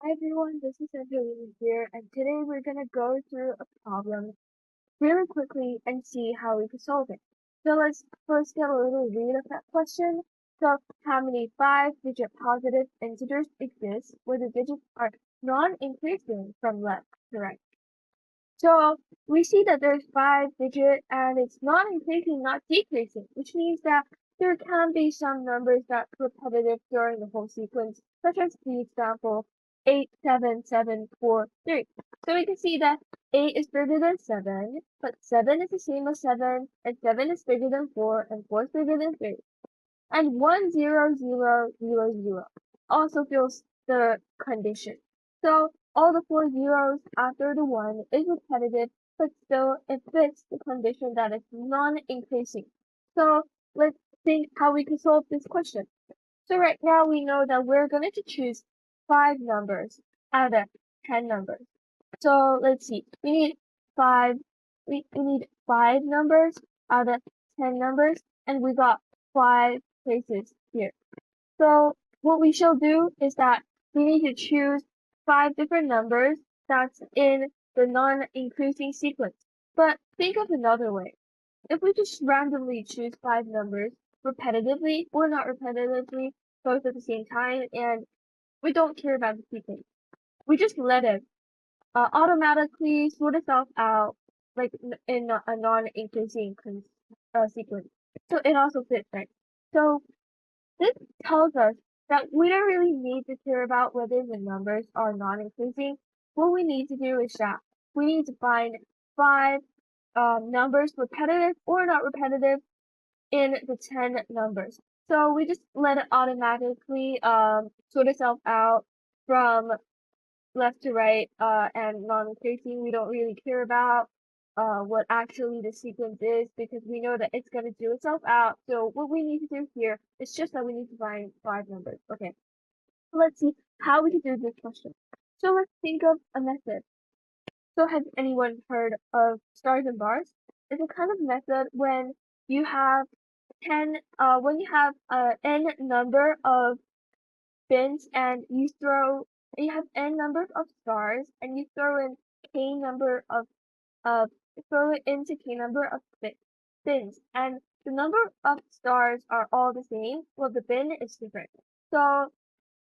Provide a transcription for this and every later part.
Hi everyone, this is Angelina here, and today we're gonna go through a problem really quickly and see how we can solve it. So let's first get a little read of that question. So, how many 5-digit positive integers exist where the digits are non-increasing from left to right? So we see that there's 5-digit and it's not increasing, not decreasing, which means that there can be some numbers that's repetitive during the whole sequence, such as the example 87743. So we can see that 8 is bigger than 7, but 7 is the same as 7, and 7 is bigger than 4, and 4 is bigger than 3. And 10000 also fills the condition. So all the four zeros after the one is repetitive, but still it fits the condition that it's non-increasing. So let's think how we can solve this question. So right now we know that we're going to choose 5 numbers out of 10 numbers. So let's see. Five we need 5 numbers out of 10 numbers, and we got 5 places here. So what we shall do is that we need to choose 5 different numbers that's in the non-increasing sequence. But think of another way. If we just randomly choose 5 numbers repetitively or not repetitively, both at the same time, and we don't care about the sequence, we just let it automatically sort itself out like in a non-increasing sequence. So it also fits, right? So this tells us that we don't really need to care about whether the numbers are non-increasing. What we need to do is that we need to find 5 numbers repetitive or not repetitive in the 10 numbers. So we just let it automatically sort itself out from left to right and non-increasing. We don't really care about what actually the sequence is because we know that it's going to do itself out. So what we need to do here is just that we need to find 5 numbers. Okay, so let's see how we can do this question. So let's think of a method. So has anyone heard of stars and bars? It's a kind of method when you have 10, when you have n number of bins and you have n number of stars and you throw in k number of uh throw it into k number of bins, and the number of stars are all the same. Well, the bin is different. So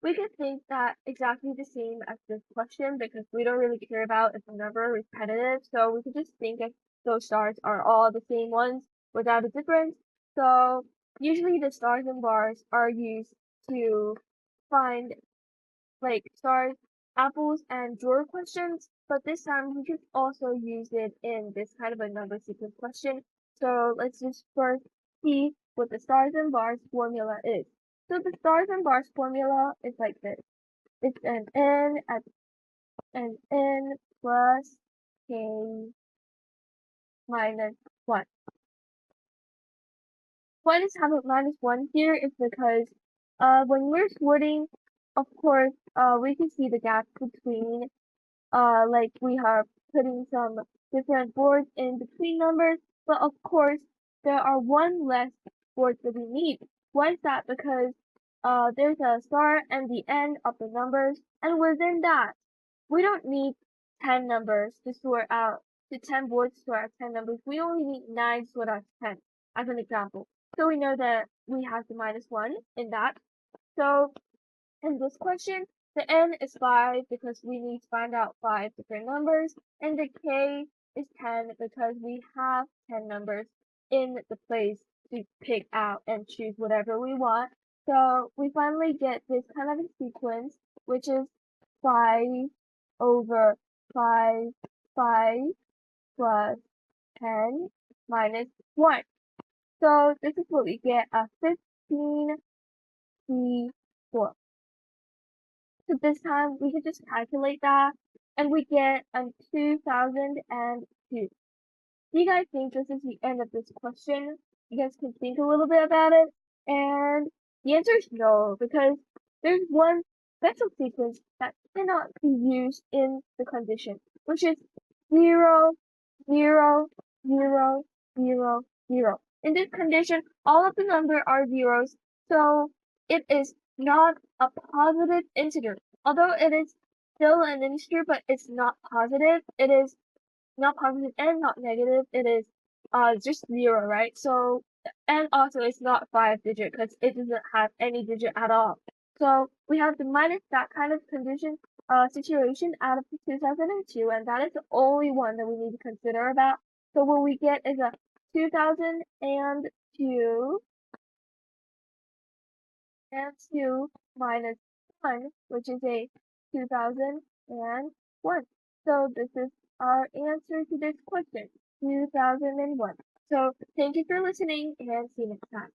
we can think that exactly the same as this question because we don't really care about if the number is repetitive. So we can just think if those stars are all the same ones without a difference. So usually the stars and bars are used to find like stars, apples, and drawer questions, but this time we can also use it in this kind of a number sequence question. So let's just first see what the stars and bars formula is. So the stars and bars formula is like this. It's an n plus k minus 1. Why does have a minus 1 here is because when we're sorting, of course, we can see the gap between like we are putting some different boards in between numbers, but of course there are one less boards that we need. Why is that? Because there's a start and the end of the numbers, and within that, we don't need 10 numbers to sort out, to 10 boards to sort out 10 numbers. We only need 9 to sort out 10, as an example. So we know that we have the minus 1 in that. So in this question, the n is 5 because we need to find out 5 different numbers, and the k is 10 because we have 10 numbers in the place to pick out and choose whatever we want. So we finally get this kind of a sequence, which is 5 over 5, 5 plus 10 minus 1. So this is what we get, a 15 C4. So this time we can just calculate that and we get 2002. Do you guys think this is the end of this question? You guys can think a little bit about it. And the answer is no, because there's one special sequence that cannot be used in the condition, which is 0, 0, 0, 0, 0. In this condition, all of the numbers are zeros, so it is not a positive integer. Although it is still an integer, but it's not positive. It is not positive and not negative. It is just 0, right? So, and also it's not 5-digit because it doesn't have any digit at all. So we have to minus that kind of condition situation out of the 2002, and that is the only one that we need to consider about. So what we get is a 2002 and 2 minus 1, which is a 2001. So this is our answer to this question, 2001. So thank you for listening and see you next time.